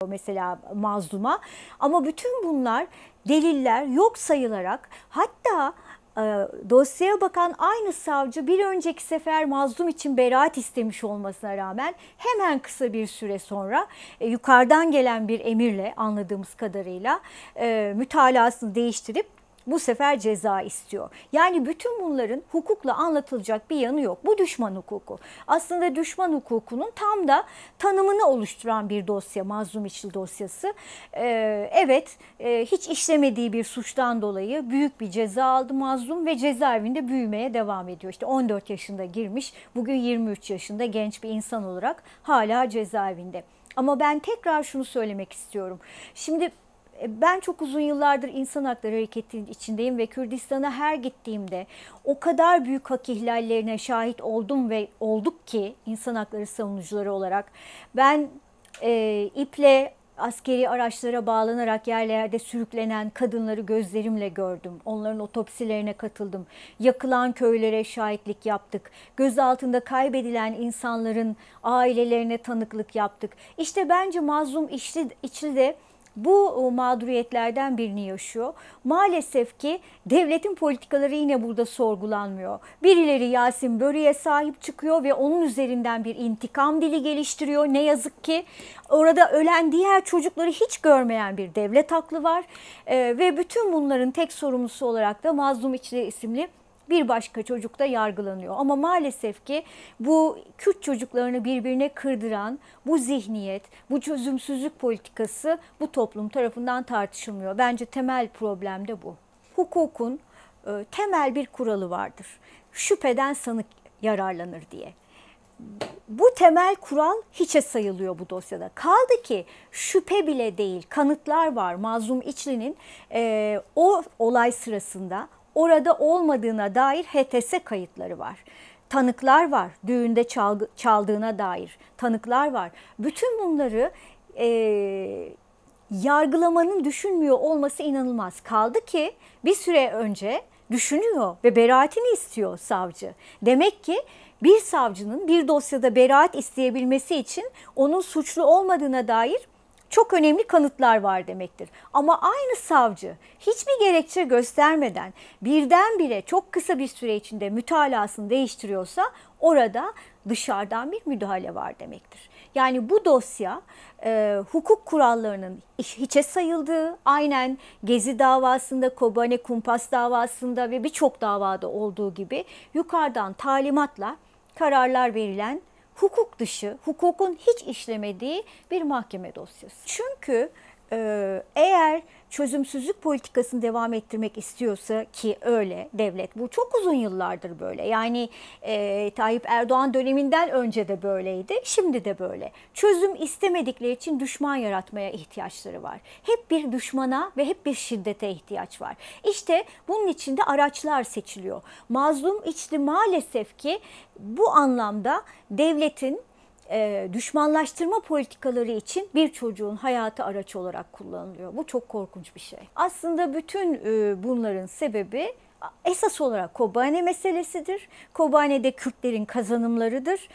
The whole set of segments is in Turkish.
mesela mazluma, ama bütün bunlar deliller yok sayılarak, hatta dosyaya bakan aynı savcı bir önceki sefer mazlum için beraat istemiş olmasına rağmen hemen kısa bir süre sonra yukarıdan gelen bir emirle, anladığımız kadarıyla mütalasını değiştirip bu sefer ceza istiyor. Yani bütün bunların hukukla anlatılacak bir yanı yok. Bu düşman hukuku. Aslında düşman hukukunun tam da tanımını oluşturan bir dosya, Mazlum İçli dosyası. Evet, hiç işlemediği bir suçtan dolayı büyük bir ceza aldı mazlum ve cezaevinde büyümeye devam ediyor. İşte 14 yaşında girmiş, bugün 23 yaşında genç bir insan olarak hala cezaevinde. Ama ben tekrar şunu söylemek istiyorum. Şimdi ben çok uzun yıllardır insan hakları hareketinin içindeyim ve Kürdistan'a her gittiğimde o kadar büyük hak ihlallerine şahit oldum ve olduk ki insan hakları savunucuları olarak. Ben iple askeri araçlara bağlanarak yerlerde sürüklenen kadınları gözlerimle gördüm. Onların otopsilerine katıldım. Yakılan köylere şahitlik yaptık. Gözaltında kaybedilen insanların ailelerine tanıklık yaptık. İşte bence Mazlum İçli de bu mağduriyetlerden birini yaşıyor. Maalesef ki devletin politikaları yine burada sorgulanmıyor. Birileri Yasin Börü'ye sahip çıkıyor ve onun üzerinden bir intikam dili geliştiriyor. Ne yazık ki orada ölen diğer çocukları hiç görmeyen bir devlet aklı var. Ve bütün bunların tek sorumlusu olarak da Mazlum İçli isimli bir başka çocuk da yargılanıyor. Ama maalesef ki bu Kürt çocuklarını birbirine kırdıran bu zihniyet, bu çözümsüzlük politikası bu toplum tarafından tartışılmıyor. Bence temel problem de bu. Hukukun temel bir kuralı vardır. Şüpheden sanık yararlanır diye. Bu temel kural hiçe sayılıyor bu dosyada. Kaldı ki şüphe bile değil, kanıtlar var. Mazlum İçli'nin o olay sırasında orada olmadığına dair HTS kayıtları var. Tanıklar var, düğünde çaldığına dair tanıklar var. Bütün bunları yargılamanın düşünmüyor olması inanılmaz. Kaldı ki bir süre önce düşünüyor ve beraatini istiyor savcı. Demek ki bir savcının bir dosyada beraat isteyebilmesi için onun suçlu olmadığına dair çok önemli kanıtlar var demektir. Ama aynı savcı hiçbir gerekçe göstermeden birdenbire çok kısa bir süre içinde mütalasını değiştiriyorsa orada dışarıdan bir müdahale var demektir. Yani bu dosya hukuk kurallarının hiçe sayıldığı, aynen Gezi davasında, Kobane Kumpas davasında ve birçok davada olduğu gibi yukarıdan talimatla kararlar verilen, hukuk dışı, hukukun hiç işlemediği bir mahkeme dosyası. Çünkü eğer çözümsüzlük politikasını devam ettirmek istiyorsa, ki öyle devlet, bu çok uzun yıllardır böyle. Yani Tayyip Erdoğan döneminden önce de böyleydi, şimdi de böyle. Çözüm istemedikleri için düşman yaratmaya ihtiyaçları var. Hep bir düşmana ve hep bir şiddete ihtiyaç var. İşte bunun için de araçlar seçiliyor. Mazlum İçli maalesef ki bu anlamda devletin düşmanlaştırma politikaları için bir çocuğun hayatı araç olarak kullanılıyor. Bu çok korkunç bir şey. Aslında bütün bunların sebebi esas olarak Kobane meselesidir. Kobane'de Kürtlerin kazanımlarıdır.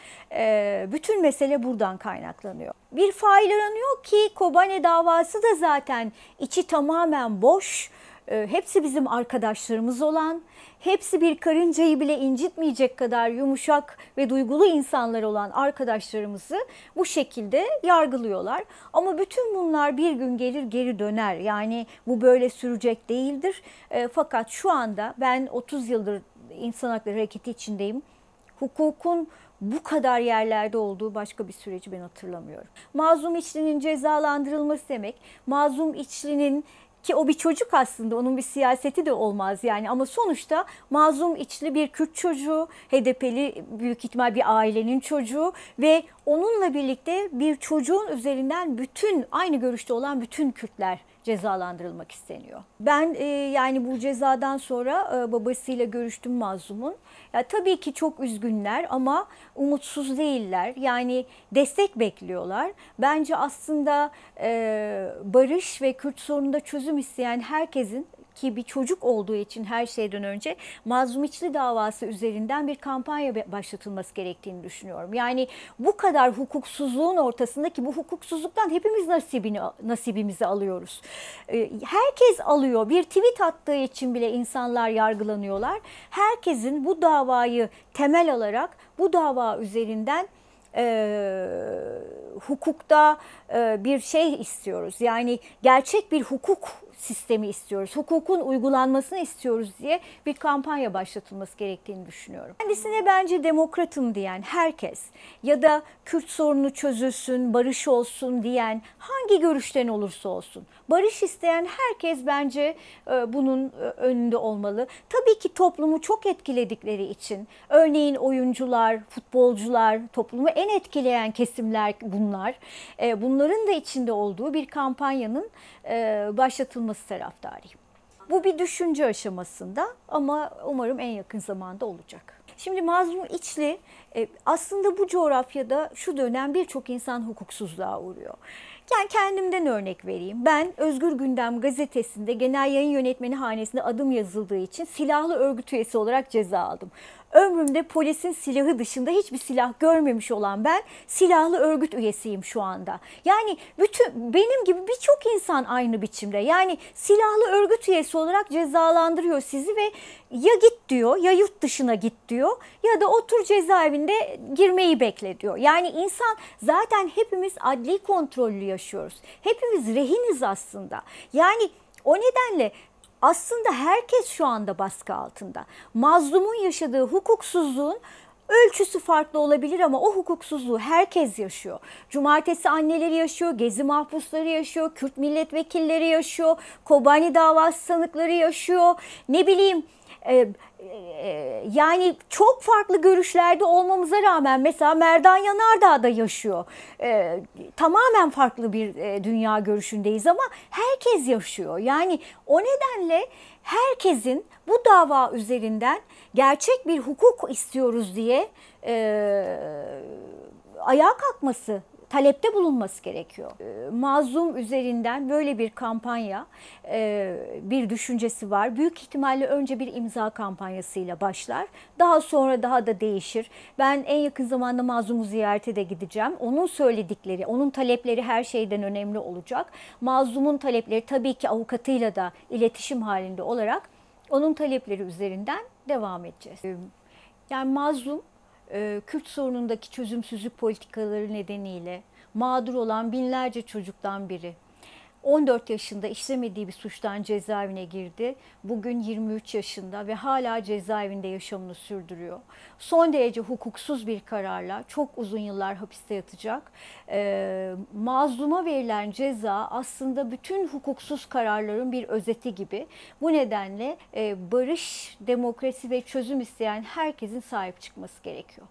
Bütün mesele buradan kaynaklanıyor. Bir fail aranıyor ki Kobane davası da zaten içi tamamen boş. Hepsi bizim arkadaşlarımız olan, hepsi bir karıncayı bile incitmeyecek kadar yumuşak ve duygulu insanlar olan arkadaşlarımızı bu şekilde yargılıyorlar. Ama bütün bunlar bir gün gelir geri döner. Yani bu böyle sürecek değildir. Fakat şu anda ben 30 yıldır insan hakları hareketi içindeyim. Hukukun bu kadar yerlerde olduğu başka bir süreci ben hatırlamıyorum. Mazlum İçli'nin cezalandırılması demek, Mazlum İçli'nin, ki o bir çocuk aslında, onun bir siyaseti de olmaz yani, ama sonuçta Mazlum İçli bir Kürt çocuğu, HDP'li büyük ihtimal bir ailenin çocuğu ve onunla birlikte bir çocuğun üzerinden bütün aynı görüşte olan bütün Kürtler cezalandırılmak isteniyor. Ben yani bu cezadan sonra babasıyla görüştüm mazlumun. Ya, tabii ki çok üzgünler ama umutsuz değiller. Yani destek bekliyorlar. Bence aslında barış ve Kürt sorununda çözüm isteyen herkesin ki bir çocuk olduğu için her şeyden önce Mazlum İçli davası üzerinden bir kampanya başlatılması gerektiğini düşünüyorum. Yani bu kadar hukuksuzluğun ortasındaki bu hukuksuzluktan hepimiz nasibimizi alıyoruz. Herkes alıyor. Bir tweet attığı için bile insanlar yargılanıyorlar. Herkesin bu davayı temel alarak bu dava üzerinden hukukta bir şey istiyoruz. Yani gerçek bir hukuk sistemi istiyoruz. Hukukun uygulanmasını istiyoruz diye bir kampanya başlatılması gerektiğini düşünüyorum. Kendisine bence demokratım diyen herkes ya da Kürt sorunu çözülsün, barış olsun diyen hangi görüşten olursa olsun, barış isteyen herkes bence bunun önünde olmalı. Tabii ki toplumu çok etkiledikleri için, örneğin oyuncular, futbolcular, toplumu en etkileyen kesimler bunlar. Bunların da içinde olduğu bir kampanyanın başlatılması taraftarıyım. Bu bir düşünce aşamasında ama umarım en yakın zamanda olacak. Şimdi Mazlum İçli aslında bu coğrafyada şu dönem birçok insan hukuksuzluğa uğruyor. Yani kendimden örnek vereyim. Ben Özgür Gündem gazetesinde genel yayın yönetmeni hanesinde adım yazıldığı için silahlı örgüt üyesi olarak ceza aldım. Ömrümde polisin silahı dışında hiçbir silah görmemiş olan ben silahlı örgüt üyesiyim şu anda. Yani benim gibi birçok insan aynı biçimde. Yani silahlı örgüt üyesi olarak cezalandırıyor sizi ve ya git diyor ya yurt dışına git diyor ya da otur cezaevinde girmeyi bekle diyor. Yani insan zaten hepimiz adli kontrollü yaşıyoruz. Hepimiz rehiniz aslında. Yani o nedenle aslında herkes şu anda baskı altında. Mazlumun yaşadığı hukuksuzluğun ölçüsü farklı olabilir ama o hukuksuzluğu herkes yaşıyor. Cumartesi anneleri yaşıyor, Gezi mahpusları yaşıyor, Kürt milletvekilleri yaşıyor, Kobani davası sanıkları yaşıyor. Ne bileyim yani çok farklı görüşlerde olmamıza rağmen mesela Merdan Yanardağ da yaşıyor. Tamamen farklı bir dünya görüşündeyiz ama herkes yaşıyor. Yani o nedenle herkesin bu dava üzerinden gerçek bir hukuk istiyoruz diye ayağa kalkması, talepte bulunması gerekiyor. Mazlum üzerinden böyle bir kampanya, bir düşüncesi var. Büyük ihtimalle önce bir imza kampanyasıyla başlar. Daha sonra daha da değişir. Ben en yakın zamanda Mazlum'u ziyarete de gideceğim. Onun söyledikleri, onun talepleri her şeyden önemli olacak. Mazlum'un talepleri tabii ki avukatıyla da iletişim halinde olarak onun talepleri üzerinden devam edeceğiz. Yani Mazlum, Kürt sorunundaki çözümsüzlük politikaları nedeniyle mağdur olan binlerce çocuktan biri. 14 yaşında işlemediği bir suçtan cezaevine girdi. Bugün 23 yaşında ve hala cezaevinde yaşamını sürdürüyor. Son derece hukuksuz bir kararla çok uzun yıllar hapiste yatacak. Mazluma verilen ceza aslında bütün hukuksuz kararların bir özeti gibi. Bu nedenle barış, demokrasi ve çözüm isteyen herkesin sahip çıkması gerekiyor.